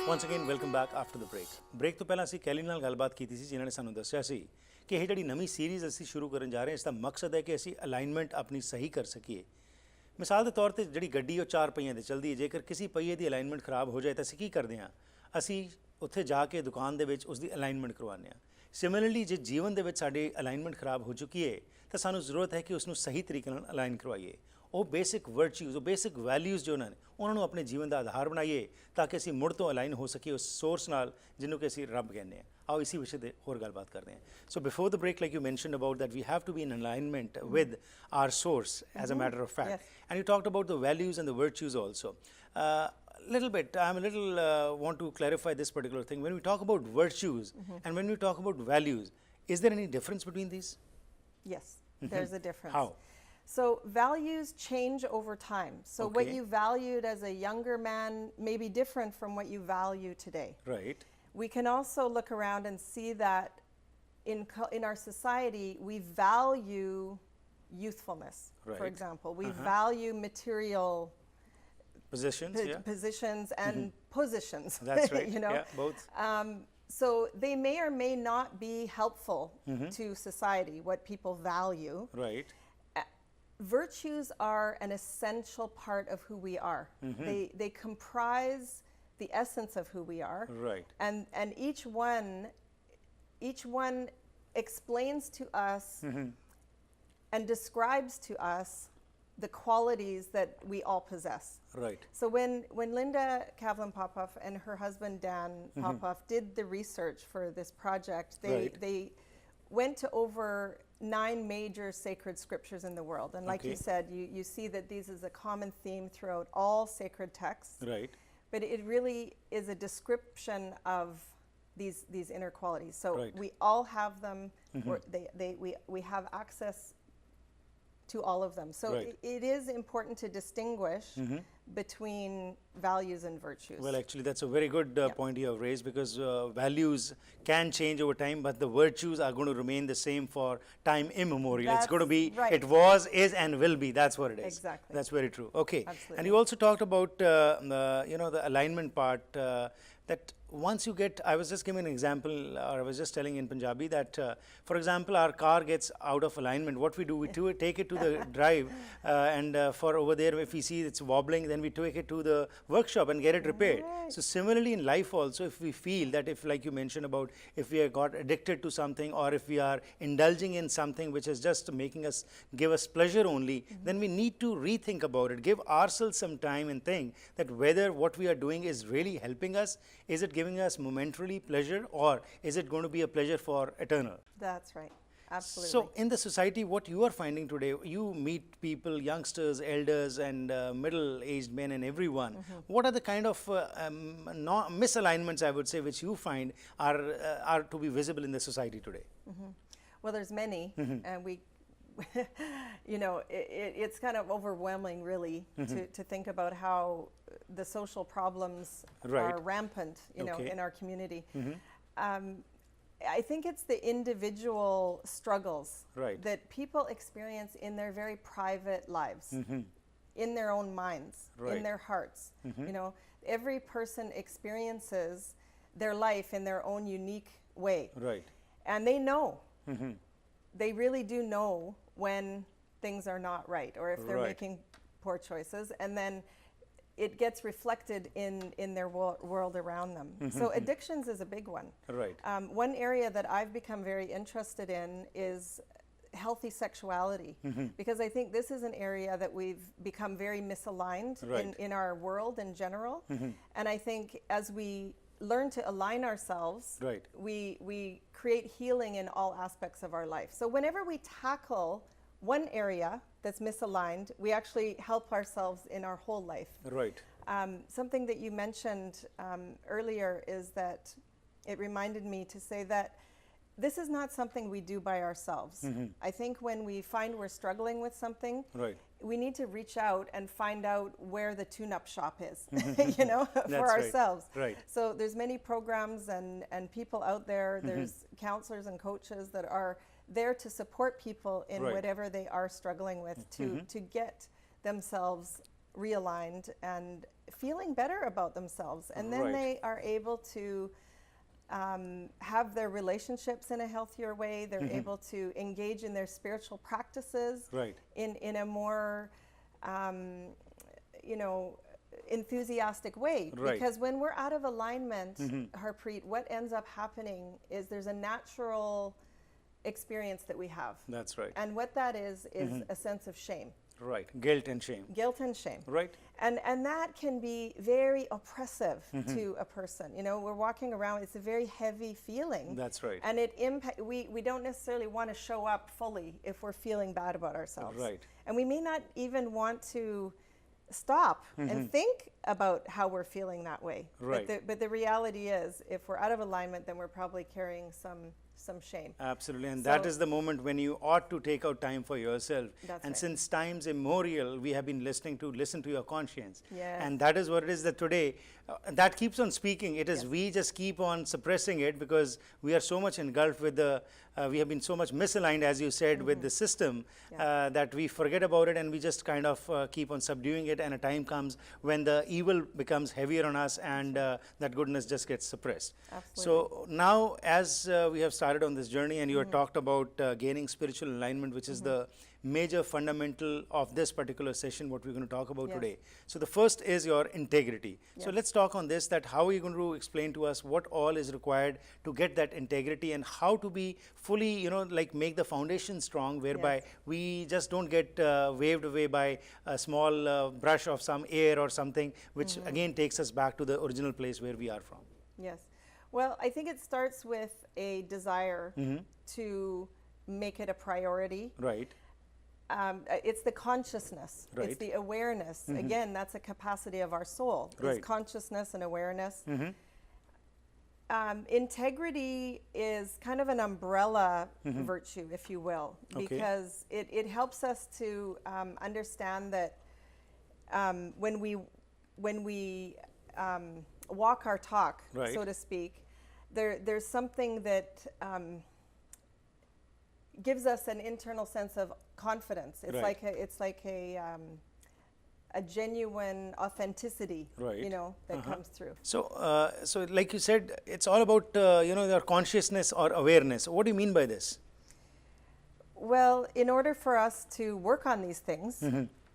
Once again, welcome back after the break. Break ਤੋਂ ਪਹਿਲਾਂ ਅਸੀਂ ਕੈਲੀ ਨਾਲ ਗੱਲਬਾਤ ਕੀਤੀ ਸੀ ਜਿਨ੍ਹਾਂ ਨੇ ਸਾਨੂੰ ਦੱਸਿਆ ਸੀ ਕਿ ਇਹ ਜਿਹੜੀ ਨਵੀਂ ਸੀਰੀਜ਼ ਅਸੀਂ ਸ਼ੁਰੂ ਕਰਨ ਜਾ ਰਹੇ ਹਾਂ ਇਸ ਦਾ ਮਕਸਦ ਹੈ ਕਿ ਅਸੀਂ ਅਲਾਈਨਮੈਂਟ ਆਪਣੀ ਸਹੀ ਕਰ ਸਕੀਏ। ਮਿਸਾਲ ਦੇ ਤੌਰ ਤੇ ਜਿਹੜੀ ਗੱਡੀ ਉਹ 4 ਪਹੀਆਂ ਤੇ ਚੱਲਦੀ ਹੈ, ਜੇਕਰ ਕਿਸੇ ਪਹੀਏ ਦੀ ਅਲਾਈਨਮੈਂਟ ਖਰਾਬ ਹੋ ਜਾਏ ਤਾਂ ਅਸੀਂ ਕੀ ਕਰਦੇ ਹਾਂ? ਅਸੀਂ ਉੱਥੇ ਜਾ ਕੇ ਦੁਕਾਨ ਦੇ ਵਿੱਚ ਉਸ ਦੀ ਅਲਾਈਨਮੈਂਟ ਕਰਵਾਉਂਦੇ ਹਾਂ। ਸਿਮਿਲਰਲੀ ਜੇ ਜੀਵਨ ਦੇ ਵਿੱਚ ਸਾਡੀ ਅਲਾਈਨਮੈਂਟ ਖਰਾਬ ਹੋ ਚੁੱਕੀ ਹੈ ਤਾਂ ਸਾਨੂੰ ਜ਼ਰੂਰਤ ਹੈ ਕਿ ਉਸ ਨੂੰ ਸਹੀ ਤਰੀਕੇ ਨਾਲ ਅਲਾਈਨ ਕਰਵਾਈਏ। ਉਹ ਬੇਸਿਕ ਵਰਚੂਜ਼, ਉਹ ਬੇਸਿਕ ਵੈਲਿਊਜ਼ ਜੋ ਉਹਨਾਂ ਨੂੰ ਆਪਣੇ ਜੀਵਨ ਦਾ ਆਧਾਰ ਬਣਾਈਏ ਤਾਂ ਕਿ ਅਸੀਂ ਮੁੜ ਤੋਂ ਅਲਾਈਨ ਹੋ ਸਕੀਏ ਉਸ ਸੋਰਸ ਨਾਲ ਜਿਹਨੂੰ ਕਿ ਅਸੀਂ ਰੱਬ ਕਹਿੰਦੇ ਹਾਂ। ਆਓ ਇसी ਵਿਸ਼ੇ ਤੇ ਹੋਰ ਗੱਲਬਾਤ ਕਰਦੇ ਹਾਂ। So before the break, like you mentioned about that we have to be in alignment with our source as a matter of fact. Yes. And you talked about the values and the virtues also. Little bit, I'm a little want to clarify this particular thing. When we talk about virtues and when we talk about values, is there any difference between these? Yes, there's a difference. How? So values change over time. So what Okay. you valued as a younger man may be different from what you value today. Right. We can also look around and see that in our society, we value youthfulness, for Right. example. We value material Positions, yeah. positions and positions. That's right. You know? Yeah, both. So they may or may not be helpful to society, what people value. Right. Virtues are an essential part of who we are. They comprise the essence of who we are. Right. And each one explains to us and describes to us the qualities that we all possess. Right. So when Linda Kavlin Popoff and her husband Dan Popoff did the research for this project, Right. they went to over 9 major sacred scriptures in the world. And like you Okay. said, you see that these is a common theme throughout all sacred texts. Right. But it really is a description of these inner qualities. So Right. we all have them. We have access to all of them. So Right. it is important to distinguish between values and virtues. Well, actually, that's a very good point you have raised, because values can change over time, but the virtues are going to remain the same for time immemorial. It's going to be, That's right. it was, is, and will be. That's what it is. Exactly. That's very true. Okay. Absolutely. And you also talked about, the alignment part, that once you get, I was just giving an example, or I was just telling in Punjabi that, for example, our car gets out of alignment. What we do, we take it to the drive, and for over there, if we see it's wobbling, then we take it to the workshop and get it repaired. Right. So similarly in life also, if we feel that, if like you mentioned about, if we have got addicted to something, or if we are indulging in something which is just making us, give us pleasure only, then we need to rethink about it, give ourselves some time and think that whether what we are doing is really helping us, is it giving us momentarily pleasure, or is it going to be a pleasure for eternal? That's right. Absolutely. So in the society, what you are finding today, you meet people, youngsters, elders, and middle-aged men, and everyone. What are the kind of misalignments, I would say, which you find are to be visible in the society today? Well, there's many, and we, it's kind of overwhelming, really, to think about how the social problems Right. are rampant, Okay. in our community. I think it's the individual struggles Right. that people experience in their very private lives, in their own minds, Right. in their hearts. Every person experiences their life in their own unique way. Right. And they know. They really do know when things are not right, or if they're Right. making poor choices, and then it gets reflected in their world around them. So addictions is a big one. Right. One area that I've become very interested in is healthy sexuality, because I think this is an area that we've become very misaligned Right. in our world in general. And I think as we learn to align ourselves, Right. we create healing in all aspects of our life. So whenever we tackle one area that's misaligned, we actually help ourselves in our whole life. Right. Something that you mentioned earlier is that it reminded me to say that this is not something we do by ourselves. I think when we find we're struggling with something, Right. we need to reach out and find out where the tune-up shop is, That's for right. ourselves. Right. So there's many programs and people out there. There's counselors and coaches that are there to support people in Right. whatever they are struggling with, to get themselves realigned and feeling better about themselves. And then Right. they are able to have their relationships in a healthier way. They're able to engage in their spiritual practices Right. in a more, you know, enthusiastic way. Right. Because when we're out of alignment, Harpreet, what ends up happening is there's a natural experience that we have. That's right. And what that is a sense of shame, Right. Guilt and shame. guilt and shame. Right. And that can be very oppressive to a person. You know, we're walking around, it's a very heavy feeling. That's right. And we don't necessarily want to show up fully if we're feeling bad about ourselves. Right. And we may not even want to stop and think about how we're feeling that way. Right. But the reality is, if we're out of alignment, then we're probably carrying some shame. Absolutely, and that So- is the moment when you ought to take out time for yourself. That's and right. since times immemorial, we have been listen to your conscience. Yes. And that is what it is that today, that keeps on speaking. It is Yes. we just keep on suppressing it because we are so much engulfed with the, we have been so much misaligned, as you said, with the system that we forget about it and we just kind of keep on subduing it. And a time comes when the evil becomes heavier on us and that goodness just gets suppressed. Absolutely. So now, as we have started on this journey, and you have talked about gaining spiritual alignment, which is the major fundamental of this particular session, what we're going to talk about Yes. today. So the first is your integrity. So Yes. let's talk on this, that how are you going to explain to us what all is required to get that integrity and how to be fully, you know, like make the foundation strong, whereby Yes. we just don't get waved away by a small brush of some air or something, which again takes us back to the original place where we are from. Yes. Well, I think it starts with a desire to make it a priority. Right. It's the consciousness. Right. It's the awareness. Again, that's a capacity of our soul. Right. Is consciousness and awareness. Integrity is kind of an umbrella virtue, if you will, Okay. because it helps us to understand that when we walk our talk, Right. so to speak, there's something that gives us an internal sense of confidence. It's Right. like a genuine authenticity, Right. you know, that comes through. So, so like you said, it's all about you know, your consciousness or awareness. What do you mean by this? Well, in order for us to work on these things,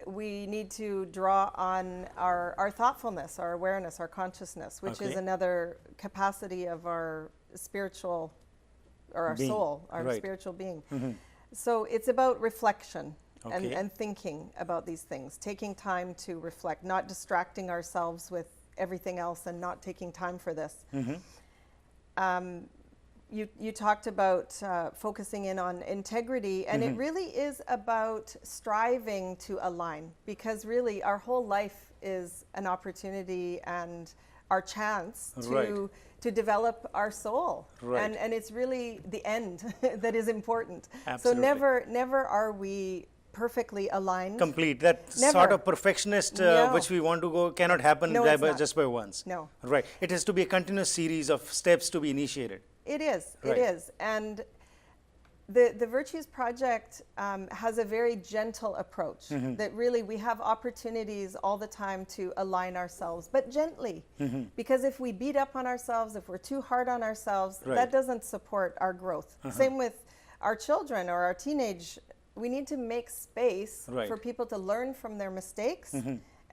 we need to draw on our thoughtfulness, our awareness, our consciousness, which is Okay. another capacity of our spiritual, or our Being, soul, our right. spiritual being. So it's about reflection Okay. and thinking about these things, taking time to reflect, not distracting ourselves with everything else and not taking time for this. You talked about focusing in on integrity, and it really is about striving to align, because really our whole life is an opportunity and our chance Right. to develop our soul. Right. And it's really the end that is important. Absolutely. So never are we perfectly aligned. Complete. That Never. sort of perfectionist No. which we want to go cannot happen No, it's not. just by once. No. Right. It has to be a continuous series of steps to be initiated. It is. Right. It is. And the Virtues Project has a very gentle approach, that really we have opportunities all the time to align ourselves, but gently. Because if we beat up on ourselves, if we're too hard on ourselves, Right. that doesn't support our growth. Same with our children or our teenage. We need to make space Right. for people to learn from their mistakes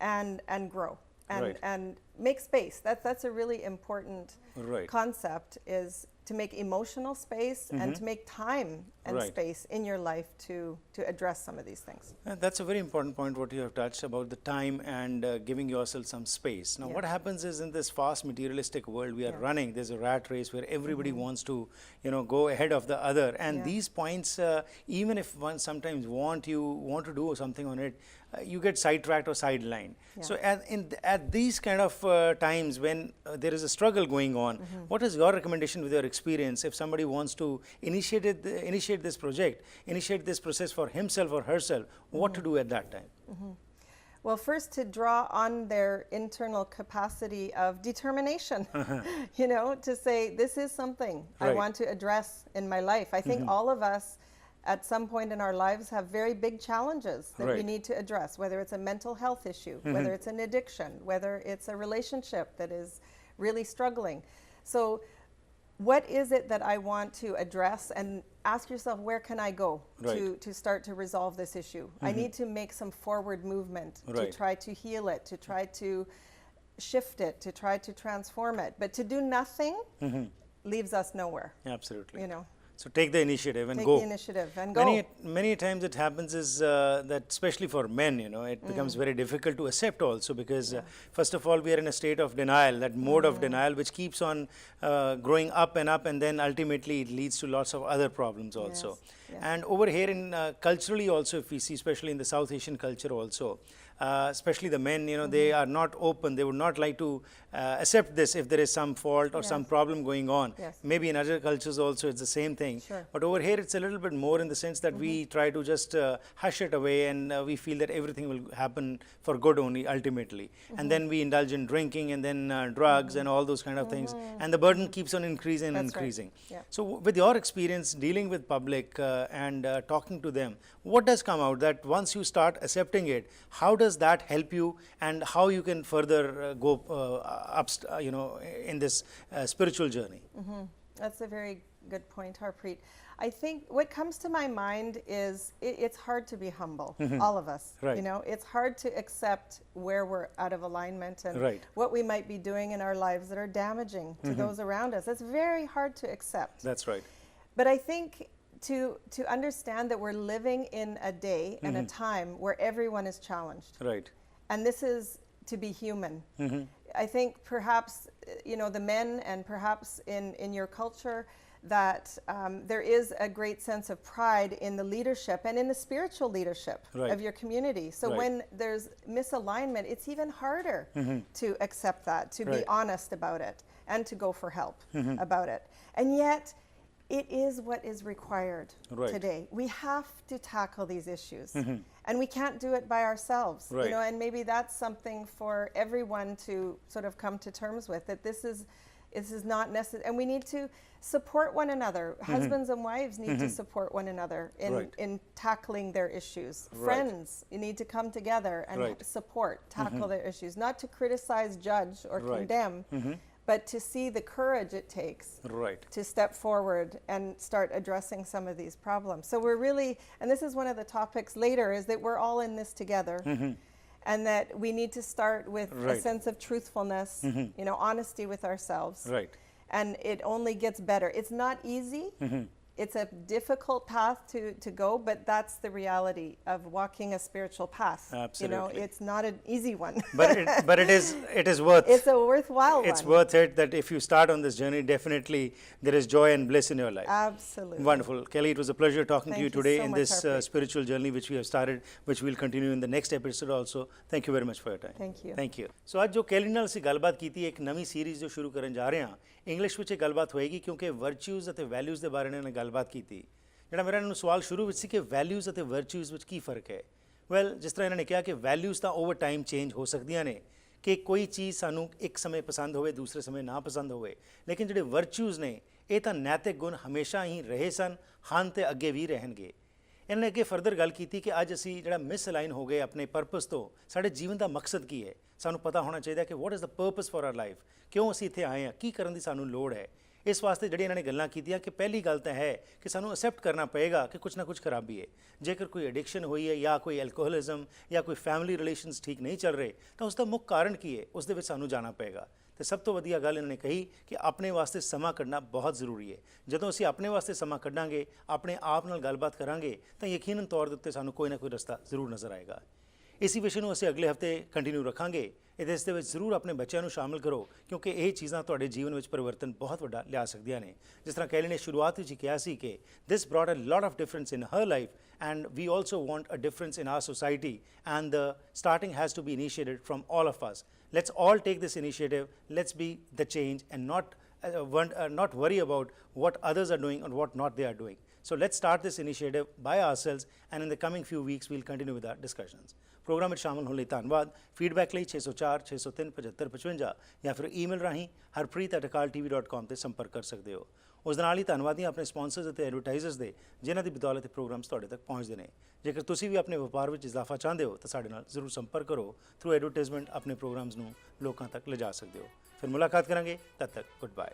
and grow. Right. And make space. That's a really important Right. concept, is to make emotional space and to make time and Right. space in your life to address some of these things. That's a very important point what you have touched about the time and giving yourself some space. Now, Yeah. what happens is in this fast materialistic world we are running, there's a rat race where everybody wants to, you know, go ahead of the other. And Yeah. these points, even if one sometimes want to do something on it, you get sidetracked or sidelined. Yeah. So at these kind of times when there is a struggle going on, what is your recommendation with your experience if somebody wants to initiate this project, initiate this process for himself or herself, what to do at that time? Well, first, to draw on their internal capacity of determination, you know, to say, this is something I Right. want to address in my life. I think all of us at some point in our lives have very big challenges that we Right. need to address, whether it's a mental health issue, whether it's an addiction, whether it's a relationship that is really struggling. So what is it that I want to address, and ask yourself, where can I go Right. to start to resolve this issue? I need to make some forward movement Right. to try to heal it, to try to shift it, to try to transform it. But to do nothing leaves us nowhere, Absolutely. you know. So take the initiative and Take go. the initiative and go. Many times it happens is that especially for men, you know, it becomes very difficult to accept also because first of all we are in a state of denial, that mode of denial which keeps on growing up, and then ultimately it leads to lots of other problems also. Yes, yes. And over here in culturally also, if we see, especially in the South Asian culture also, especially the men, you know, they are not open. They would not like to accept this if there is some fault or some Yes. problem going on. Yes. Maybe in other cultures also it's the same thing. Sure. But over here it's a little bit more in the sense that we try to just hush it away, and we feel that everything will happen for good only ultimately. And then we indulge in drinking and then drugs and all those kind of things. And the burden keeps on increasing and That's right. increasing. Yeah. So with your experience dealing with public and talking to them, what does come out that once you start accepting it, how does that help you, and how you can further go you know, in this spiritual journey? That's a very good point, Harpreet. I think what comes to my mind is it's hard to be humble, all of us. Right. You know, it's hard to accept where we're out of alignment and Right. what we might be doing in our lives that are damaging to those around us. It's very hard to accept. That's right. But I think to understand that we're living in a day and a time where everyone is challenged. Right. And this is to be human. I think perhaps, you know, the men, and perhaps in your culture, that there is a great sense of pride in the leadership and in the spiritual leadership Right. of your community. So Right. when there's misalignment, it's even harder to accept that, to be Right. honest about it, and to go for help about it. And yet, it is what is required Right. today. We have to tackle these issues, and we can't do it by ourselves. Right. You know, and maybe that's something for everyone to sort of come to terms with, that this is not necessary, and we need to support one another. Husbands and wives need to support one another Right. in tackling their issues. Right. Friends, you need to come together and Right. support, tackle their issues, not to criticize, judge, or Right. condemn, but to see the courage it takes Right. to step forward and start addressing some of these problems. So we're really, and this is one of the topics later, is that we're all in this together, and that we need to start with a Right. sense of truthfulness, you know, honesty with ourselves. Right. And it only gets better. It's not easy. It's a difficult path to go, but that's the reality of walking a spiritual path. You know, Absolutely. it's not an easy one. But it is worth. It's a worthwhile It's one. worth it, that if you start on this journey, definitely there is joy and bliss in your life. Absolutely. Wonderful. Kelly, it was a pleasure talking to Thank you you today so in much, this Harpreet. spiritual journey which we have started, which we'll continue in the next episode also. Thank you very much for your time. Thank you. Thank you. So ਅੱਜ ਜੋ Kelly ਨਾਲ ਅਸੀਂ ਗੱਲਬਾਤ ਕੀਤੀ ਹੈ, ਇੱਕ ਨਵੀਂ series ਜੋ ਸ਼ੁਰੂ ਕਰਨ ਜਾ ਰਹੇ ਹਾਂ, ਇੰਗਲਿਸ਼ ਵਿੱਚ ਇਹ ਗੱਲਬਾਤ ਹੋਏਗੀ ਕਿਉਂਕਿ ਵਰਚੂਜ਼ ਅਤੇ ਵੈਲਿਊਜ਼ ਦੇ ਬਾਰੇ ਇਹਨਾਂ ਨੇ ਗੱਲਬਾਤ ਕੀਤੀ। ਜਿਹੜਾ ਮੇਰਾ ਇਹਨਾਂ ਨੂੰ ਸਵਾਲ ਸ਼ੁਰੂ ਵਿੱਚ ਸੀ ਕਿ ਵੈਲਿਊਜ਼ ਅਤੇ ਵਰਚੂਜ਼ ਵਿੱਚ ਕੀ ਫਰਕ ਹੈ। ਵੈਲ, ਜਿਸ ਤਰ੍ਹਾਂ ਇਹਨਾਂ ਨੇ ਕਿਹਾ ਕਿ ਵੈਲਿਊਜ਼ ਤਾਂ ਓਵਰ ਟਾਈਮ ਚੇਂਜ ਹੋ ਸਕਦੀਆਂ ਨੇ, ਕਿ ਕੋਈ ਚੀਜ਼ ਸਾਨੂੰ ਇੱਕ ਸਮੇਂ ਪਸੰਦ ਹੋਵੇ, ਦੂਸਰੇ ਸਮੇਂ ਨਾ ਪਸੰਦ ਹੋਵੇ, ਲੇਕਿਨ ਜਿਹੜੇ ਵਰਚੂਜ਼ ਨੇ ਇਹ ਤਾਂ ਨੈਤਿਕ ਗੁਣ ਹਮੇਸ਼ਾ ਹੀ ਰਹੇ ਸਨ, ਹਨ ਤੇ ਅੱਗੇ ਵੀ ਰਹਿਣਗੇ। ਇਹਨਾਂ ਨੇ ਅੱਗੇ ਫਰਦਰ ਗੱਲ ਕੀਤੀ ਕਿ ਅੱਜ ਅਸੀਂ ਜਿਹੜਾ ਮਿਸਅਲਾਈਨ ਹੋ ਗਏ ਆਪਣੇ ਪਰਪਸ ਤੋਂ, ਸਾਡੇ ਜੀਵਨ ਦਾ ਮਕਸਦ ਕੀ ਹੈ। ਸਾਨੂੰ ਪਤਾ ਹੋਣਾ ਚਾਹੀਦਾ ਕਿ what is the purpose for our life, ਕਿਉਂ ਅਸੀਂ ਇੱਥੇ ਆਏ ਹਾਂ, ਕੀ ਕਰਨ ਦੀ ਸਾਨੂੰ ਲੋੜ ਹੈ। ਇਸ ਵਾਸਤੇ ਜਿਹੜੀ ਇਹਨਾਂ ਨੇ ਗੱਲਾਂ ਕੀਤੀਆਂ ਕਿ ਪਹਿਲੀ ਗੱਲ ਤਾਂ ਹੈ ਕਿ ਸਾਨੂੰ ਅਸੈਪਟ ਕਰਨਾ ਪਏਗਾ ਕਿ ਕੁਛ ਨਾ ਕੁਛ ਖਰਾਬੀ ਹੈ। ਜੇਕਰ ਕੋਈ ਐਡਿਕਸ਼ਨ ਹੋਈ ਹੈ ਜਾਂ ਕੋਈ ਐਲਕੋਹਲਿਜ਼ਮ ਜਾਂ ਕੋਈ ਫੈਮਿਲੀ ਰਿਲੇਸ਼ਨਸ ਠੀਕ ਨਹੀਂ ਚੱਲ ਰਹੇ, ਤਾਂ ਉਸ ਦਾ ਮੁੱਖ ਕਾਰਨ ਕੀ ਹੈ, ਉਸ ਦੇ ਵਿੱਚ ਸਾਨੂੰ ਜਾਣਾ ਪਏਗਾ। ਤੇ ਸਭ ਤੋਂ ਵਧੀਆ ਗੱਲ ਇਹਨਾਂ ਨੇ ਕਹੀ ਕਿ ਆਪਣੇ ਵਾਸਤੇ ਸਮਾਂ ਕੱਢਣਾ ਬਹੁਤ ਜ਼ਰੂਰੀ ਹੈ। ਜਦੋਂ ਅਸੀਂ ਆਪਣੇ ਵਾਸਤੇ ਸਮਾਂ ਕੱਢਾਂਗੇ, ਆਪਣੇ ਆਪ ਨਾਲ ਗੱਲਬਾਤ ਕਰਾਂਗੇ, ਤਾਂ ਯਕੀਨਨ ਤੌਰ ਦੇ ਉੱਤੇ ਸਾਨੂੰ ਕੋਈ ਨਾ ਕੋਈ ਰਸਤਾ ਜ਼ਰੂਰ ਨਜ਼ਰ ਆਏਗਾ। ਇसी ਵਿਸ਼ੇ ਨੂੰ ਅਸੀਂ ਅਗਲੇ ਹਫਤੇ ਕੰਟੀਨਿਊ ਰੱਖਾਂਗੇ। ਇਸ ਦੇ ਵਿੱਚ ਜ਼ਰੂਰ ਆਪਣੇ ਬੱਚਿਆਂ ਨੂੰ ਸ਼ਾਮਿਲ ਕਰੋ, ਕਿਉਂਕਿ ਇਹ ਚੀਜ਼ਾਂ ਤੁਹਾਡੇ ਜੀਵਨ ਵਿੱਚ ਪਰਿਵਰਤਨ ਬਹੁਤ ਵੱਡਾ ਲਿਆ ਸਕਦੀਆਂ ਨੇ। ਜਿਸ ਤਰ੍ਹਾਂ ਕੈਲੀ ਨੇ ਸ਼ੁਰੂਆਤ ਵਿੱਚ ਕਿਹਾ ਸੀ ਕਿ this brought a lot of difference in her life, and we also want a difference in our society, and the starting has to be initiated from all of us. Let's all take this initiative. Let's be the change and not worry about what others are doing and what not they are doing. So let's start this initiative by ourselves, and in the coming few weeks we'll continue with our discussions. Programme ਵਿੱਚ ਸ਼ਾਮਲ ਹੋਣ ਲਈ ਧੰਨਵਾਦ। Feedback ਲਈ 604 603 7555 ਜਾਂ ਫਿਰ email ਰਾਹੀਂ harpreet@akaltv.com ਤੇ ਸੰਪਰਕ ਕਰ ਸਕਦੇ ਹੋ। ਉਸ ਦੇ ਨਾਲ ਹੀ ਧੰਨਵਾਦੀਆਂ ਆਪਣੇ ਸਪਾਂਸਰਸ ਅਤੇ ਐਡਵਰਟਾਈਜ਼ਰਸ ਦੇ, ਜਿਨ੍ਹਾਂ ਦੀ ਬਦੌਲਤ ਇਹ ਪ੍ਰੋਗਰਾਮਸ ਤੁਹਾਡੇ ਤੱਕ ਪਹੁੰਚਦੇ ਨੇ। ਜੇਕਰ ਤੁਸੀਂ ਵੀ ਆਪਣੇ ਵਪਾਰ ਵਿੱਚ ਇਜ਼ਾਫਾ ਚਾਹੁੰਦੇ ਹੋ ਤਾਂ ਸਾਡੇ ਨਾਲ ਜ਼ਰੂਰ ਸੰਪਰਕ ਕਰੋ। ਥਰੂ ਐਡਵਰਟਾਈਜ਼ਮੈਂਟ ਆਪਣੇ ਪ੍ਰੋਗਰਾਮਸ ਨੂੰ ਲੋਕਾਂ ਤੱਕ ਲਿਜਾ ਸਕਦੇ ਹੋ। ਫਿਰ ਮੁਲਾਕਾਤ ਕਰਾਂਗੇ, ਤਦ ਤੱਕ ਗੁੱਡ ਬਾਏ।